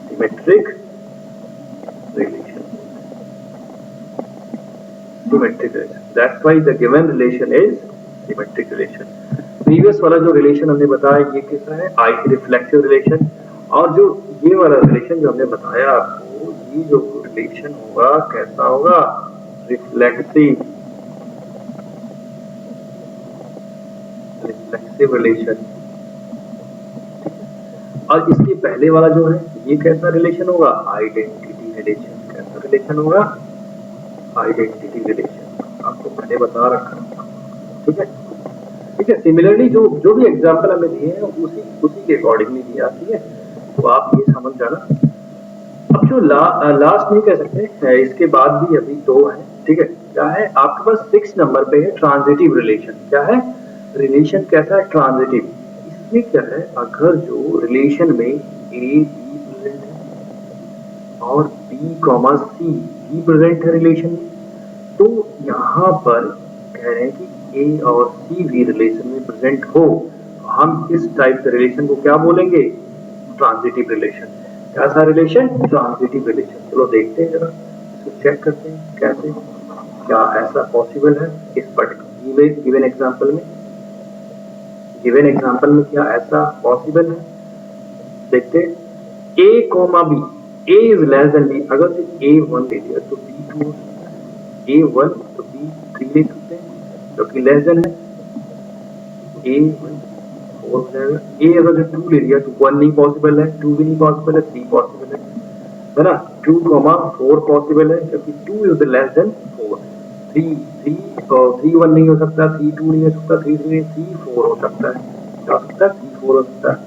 Symmetric relation, symmetric relation, that's why the given relation is symmetric relation. Previous वाला जो रिलेशन हमने बताया ये किसका है? आई रिफ्लेक्सिव रिलेशन। और जो ये वाला रिलेशन जो हमने बताया आपको, ये जो रिलेशन होगा कैसा होगा? Reflexive, reflexive relation. और इसके पहले वाला जो है ये कैसा रिलेशन होगा? Identity relation. कैसा रिलेशन होगा? Identity relation. आपको मैंने बता रखा, ठीक है? ठीक है, सिमिलरली जो जो भी एग्जांपल हमें दिए हैं उसी उसी के अकॉर्डिंगली दिया, ठीक है? तो आप ये समझ जाना। अब जो लास्ट नहीं कह सकते, इसके बाद भी अभी दो है, ठीक है? क्या है? आपके पास 6 नंबर पे है ट्रांजिटिव रिलेशन। क्या है? रिलेशन कैसा है? ट्रांजिटिव। इसमें क्या है? अगर जो रिलेशन में ए बी प्रेजेंट है और बी कॉमा सी भी प्रेजेंट है रिलेशन में, तो यहाँ पर कह रहे हैं कि ए और सी भी रिलेशन में प्रेजेंट हो, तो हम इस टाइप के रिलेशन को क्या बोलेंगे? Transitive relation. कैसा रिलेशन? Transitive relation. चलो देखते हैं जरा, इसको चेक करते हैं कैसे, क्या ऐसा पॉसिबल है इस पर्टिकुलर गिवन एग्जांपल में। गिवन एग्जांपल में क्या ऐसा पॉसिबल है? देखते हैं। A comma B, A is less than B. अगर ए 1 ले लिया तो बी 2 हो सकता है, ए 1 तो बी 3 ले सकते हैं, जो कि लेस देन है। ए 1 4 हो जाएगा। ए अगर 2 ले लिया तो 1 नहीं पॉसिबल है, 2 भी नहीं पॉसिबल है, 3 पॉसिबल है ना? 2 4 पॉसिबल है, क्योंकि 2 इज लेस देन 4। 3 1 नहीं हो सकता, 3 2 नहीं हो सकता, 3 3 3 4 हो सकता है। क्या हो सकता है? 3 4 हो सकता है।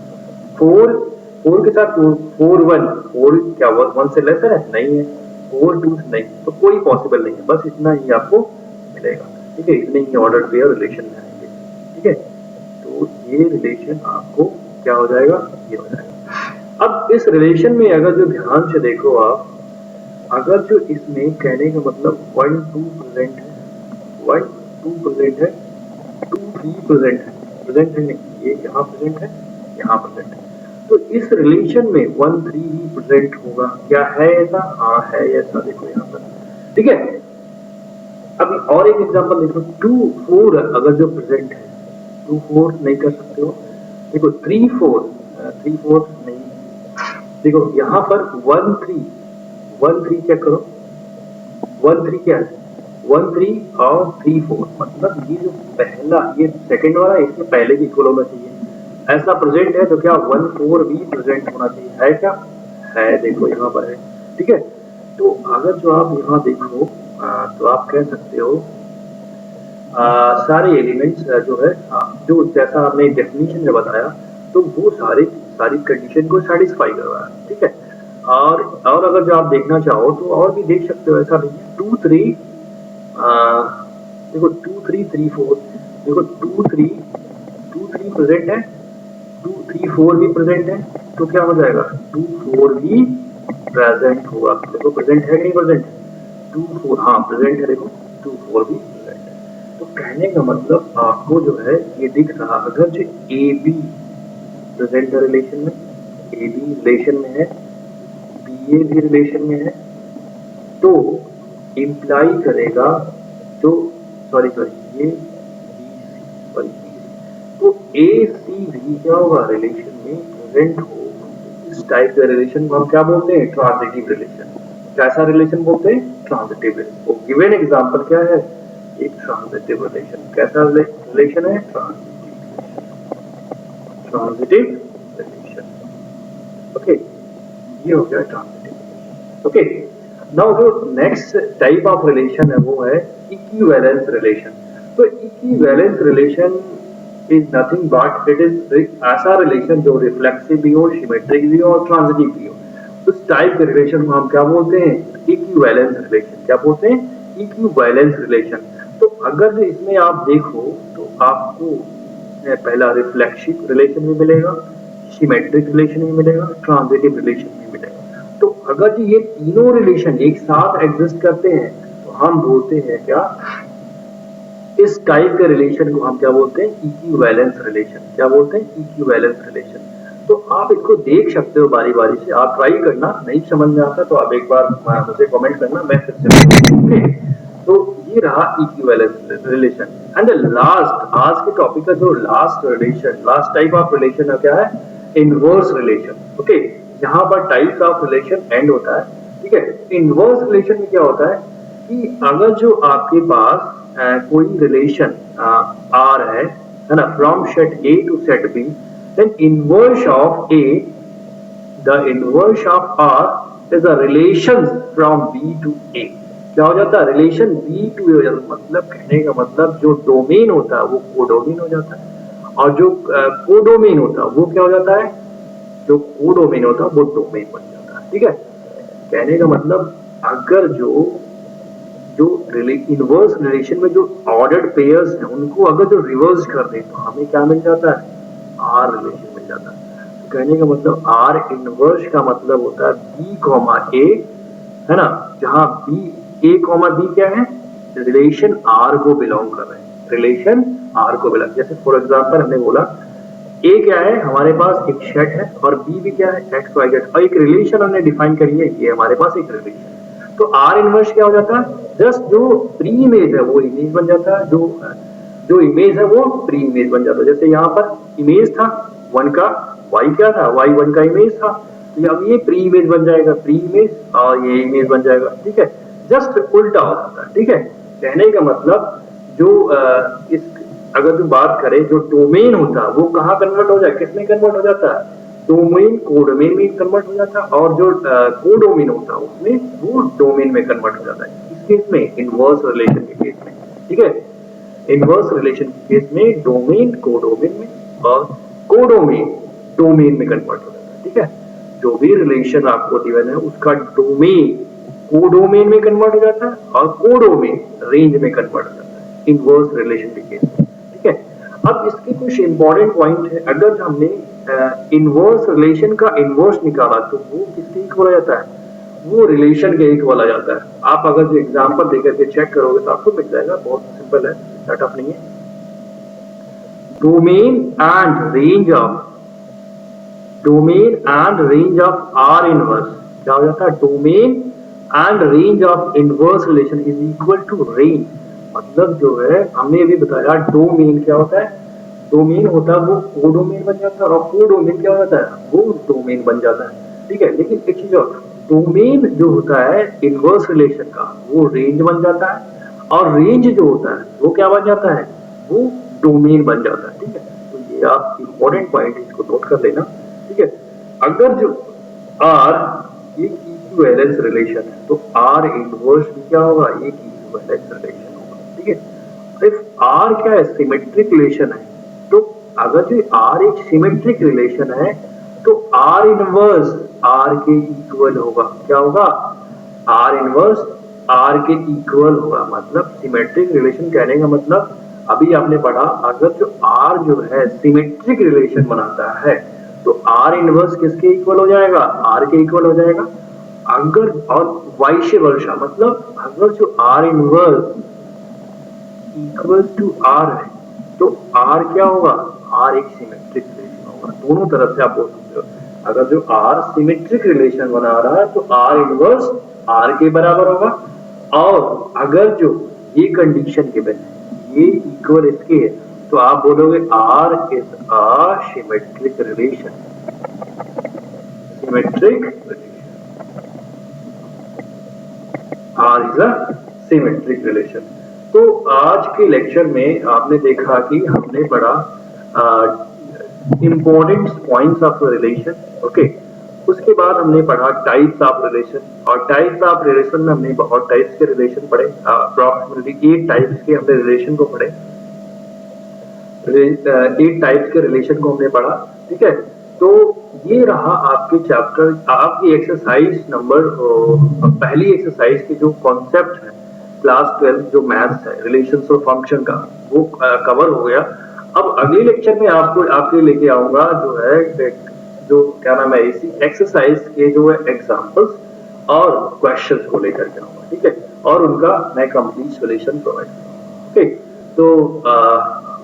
4 के साथ 4 1 4 क्या 1 से लेस है? नहीं है। 4 2 नहीं, तो कोई पॉसिबल नहीं है। बस इतना ही आपको मिलेगा, ठीक है? इतने ही ऑर्डर पेयर रिलेशन में आएंगे, ठीक है? तो ये रिलेशन आपको क्या हो जाएगा? ये हो जाएगा। अब इस रिलेशन में अगर जो ध्यान से देखो आप, अगर जो इसमें कहने का मतलब 1 2 प्रेजेंट है, 1 2 प्रेजेंट है, 2 3 प्रेजेंट है, प्रेजेंट है नहीं, ये यहाँ प्रेजेंट है, यहाँ प्रेजेंट है, तो इस रिलेशन में 1 3 ही प्रेजेंट होगा। क्या है ऐसा? हाँ है ऐसा, देखो यहाँ पर, ठीक है? अभी और एक एग्जांपल देखो, 2 4 अगर जो प्रेजेंट है, 2 4 नहीं कर सकते हो। देखो 3 4 नहीं, देखो यहाँ पर 1 3 चेक करो, 1 3 क्या है? 1 3 और 3 4, मतलब ये जो पहला, ये सेकंड वाला इसके पहले की इक्वल होना चाहिए। ऐसा प्रेजेंट है तो क्या 1 4 भी प्रेजेंट होना चाहिए? है क्या? है, देखो यहाँ पर है, ठीक है? तो अगर जो आप यहाँ देखो, तो आप कह सकते हो सारे एलिमेंट्स जो है, जो जैसा आपने डेफिनेशन में बताया, तो वो सारी कंडीशन को सेटिस्फाई कर रहा है, ठीक है? और अगर जो आप देखना चाहो तो और भी देख सकते हो, ऐसा नहीं है। 2 3 देखो 2 3 3 4, देखो 2 3 प्रेजेंट है, 2 3 4 भी प्रेजेंट है, तो क्या हो जाएगा? 2 4 भी प्रेजेंट होगा। देखो प्रेजेंट है कि नहीं प्रेजेंट? 2 4 हाँ प्रेजेंट है, देखो 2 4 भी प्रेजेंट है। तो कहने का मतलब आपको जो है ये दिख रहा, अगर जो ए बी प्रेजेंट है रिलेशन में, ए बी रिलेशन में है, बी ए भी रिलेशन में है, तो इम्प्लाई करेगा, तो सॉरी ये बी सी, सॉरी तो ए सी भी क्या होगा? रिलेशन में प्रेजेंट हो। इस टाइप के रिलेशन को हम क्या बोलते हैं? Transitive relation. कैसा रिलेशन बोलते हैं? Transitive relation. तो गिवन एग्जांपल क्या है? एक ट्रांजिटिव रिलेशन। कैसा रिलेशन है? Transitive relation. ओके, ये हो गया ट्रांजिटिव। ओके, नाउ जो नेक्स्ट टाइप ऑफ रिलेशन है वो है इक्विवेलेंस रिलेशन। तो equivalence relation is nothing but it is ऐसा रिलेशन जो रिफ्लेक्सिव भी हो, सिमेट्रिक भी हो और ट्रांजिटिव भी हो। तो इस टाइप के रिलेशन को हम क्या बोलते हैं? Equivalence relation. क्या बोलते हैं? Equivalence relation. तो अगर जो इसमें आप देखो तो आपको पहला रिफ्लेक्सिव रिलेशन भी मिलेगा, सिमेट्रिक रिलेशन भी मिलेगा, ट्रांजिटिव रिलेशन भी मिलेगा। तो अगर जी ये तीनों रिलेशन एक साथ एग्जिस्ट करते हैं तो हम बोलते हैं क्या, इस टाइप के रिलेशन को हम क्या बोलते हैं, इक्विवेलेंस रिलेशन। क्या बोलते हैं, इक्विवेलेंस रिलेशन। तो आप इसको देख सकते हो बारी बारी से, आप ट्राई करना, नहीं समझ में आता तो आप एक बार मुझे कमेंट करना, मैं फिर से। तो ये रहा इक्विवेलेंस रिलेशन। एंड लास्ट, आज के टॉपिक का जो last relation, last type of relation क्या है, इनवर्स रिलेशन। ओके, यहाँ पर टाइप्स ऑफ रिलेशन एंड होता है, ठीक है। इनवर्स रिलेशन में क्या होता है कि अगर जो आपके पास कोई रिलेशन आर है ना, from set A to set B, then inverse of A, the inverse of R is a relation from B to A. क्या हो जाता है, रिलेशन बी टू ए हो जाता है। मतलब कहने का मतलब जो डोमेन होता है वो कोडोमेन हो जाता है, और जो कोडोमेन होता है वो क्या हो जाता है, जो कोडोमेन होता है वो डोमेन बन जाता है, ठीक है। कहने का मतलब अगर जो जो इनवर्स रिलेशन में जो ऑर्डर्ड पेयर्स हैं उनको अगर जो रिवर्स कर दें तो हमें क्या मिल जाता है, आर रिलेशन मिल जाता है। तो कहने का मतलब आर इनवर्स का मतलब होता है बी कॉमा ए, है ना, जहां बी, ए कॉमा बी क्या है, रिलेशन आर को बिलोंग कर रहे हैं, रिलेशन आर को बिलोंग। जैसे फॉर एग्जांपल हमने बोला ए क्या है, हमारे पास एक सेट है, और बी भी क्या है, एक्स वाई जेड, और एक रिलेशन हमने डिफाइन करी है, ये हमारे पास एक रिलेशन है। तो आर इनवर्स क्या हो जाता है, जस्ट जो प्री इमेज है वो इमेज बन जाता है, जो जो इमेज है वो प्री इमेज बन जाता है। जैसे यहाँ पर इमेज था वन का, वाई क्या था, वाई वन का इमेज था, तो अब ये प्री इमेज बन जाएगा, प्री इमेज, और ये इमेज बन जाएगा, ठीक है। जस्ट उल्टा हो जाता है, ठीक है। कहने का मतलब जो इस, अगर जो बात करें जो डोमेन होता है वो कहाँ कन्वर्ट हो जाए, किसमें कन्वर्ट हो जाता है, डोमेन कोडोमेन में कन्वर्ट हो जाता है, और जो कोडोमेन होता है उसमें वो डोमेन में कन्वर्ट हो जाता है। इस केस में, इनवर्स रिलेशन के केस में, ठीक है, इनवर्स रिलेशन के केस में डोमेन कोडोमेन में, और कोडोमेन डोमेन में कन्वर्ट हो जाता है, ठीक है। जो भी रिलेशन आपको गिवन है उसका डोमेन कोडोमेन में कन्वर्ट हो जाता है, और कोडोमेन रेंज में कन्वर्ट हो जाता है, इनवर्स रिलेशन के केस में, ठीक है। अब इसके कुछ इंपॉर्टेंट पॉइंट है। अगर हमने इनवर्स रिलेशन का इनवर्स निकाला तो वो किसके इक्वल हो जाता है, वो रिलेशन के इक्वल आ जाता है। आप अगर जो एग्जांपल देकर के चेक करोगे तो आपको मिल जाएगा, बहुत सिंपल है, टफ नहीं है। Domain and range of, domain and range of R inverse, क्या हो जाता है, domain and range of inverse relation is equal to range. मतलब जो है हमने अभी बताया, डोमेन क्या होता है, डोमेन होता है वो कोडोमेन बन जाता है, और कोडोमेन क्या हो जाता है, वो डोमेन बन जाता है, ठीक है। लेकिन एक चीज और, डोमेन जो होता है इनवर्स रिलेशन का वो रेंज बन जाता है, और रेंज जो होता है वो क्या बन जाता है, वो डोमेन बन जाता है, ठीक है। तो ये आप इंपॉर्टेंट पॉइंट इसको नोट कर लेना, ठीक है। अगर जो आर एक इक्विवेलेंस रिलेशन है तो आर इनवर्स भी क्या होगा, एक इक्विवेलेंस रिलेशन होगा, ठीक है। इफ आर क्या है, सिमेट्रिक रिलेशन है, तो अगर जो आर एक सिमेट्रिक रिलेशन है तो आर इनवर्स आर के इक्वल होगा। क्या होगा, आर इनवर्स आर के इक्वल होगा। मतलब सिमेट्रिक रिलेशन कहने का मतलब अभी आपने पढ़ा, अगर जो आर जो है सिमेट्रिक रिलेशन बनाता है तो आर इनवर्स किसके इक्वल हो जाएगा, आर के इक्वल हो जाएगा। अगर और वाइस वर्सा, मतलब अगर जो R inverse equal to R है तो आर क्या होगा, आर एक सिमेट्रिक रिलेशन होगा। दोनों तरफ से आप बोल सकते हो, अगर जो आर सिमेट्रिक रिलेशन बना रहा है तो आर इनवर्स आर के बराबर होगा, और अगर जो ये कंडीशन गिवन है, ये इक्वल इसके है, तो आप बोलोगे R is a symmetric relation, symmetric relation, R is a symmetric relation. तो आज के लेक्चर में आपने देखा कि हमने पढ़ा important points of relation, okay. उसके बाद हमने पढ़ा टाइप्स ऑफ रिलेशन, और टाइप्स ऑफ रिलेशन में हमने बहुत टाइप्स के रिलेशन पढ़े, अप्रोक्सीमेटली 8 टाइप्स के हमने रिलेशन को पढ़े, 8 टाइप्स के रिलेशन को हमने पढ़ा, ठीक है। तो ये रहा आपके चैप्टर, आपकी एक्सरसाइज नंबर, पहली एक्सरसाइज की जो कॉन्सेप्ट है क्लास 12 जो मैथ्स है रिलेशंस ऑफ फंक्शन का, वो कवर हो गया। अब अगले लेक्चर में आपको आपके लेके आऊंगा जो है, जो क्या नाम है, इसी एक्सरसाइज के जो है एग्जांपल्स, और क्वेश्चंस को लेकर के आऊंगा, ठीक है, और उनका मैं कंप्लीट सॉल्यूशन प्रोवाइड करूंगा। ओके, तो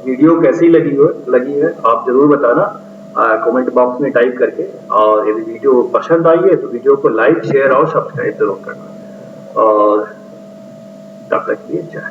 वीडियो कैसी लगी है आप जरूर बताना कमेंट बॉक्स में टाइप करके, और यदि वीडियो पसंद आई है तो वीडियो को लाइक शेयर और सब्सक्राइब जरूर करना, और तब तक के लिए जय।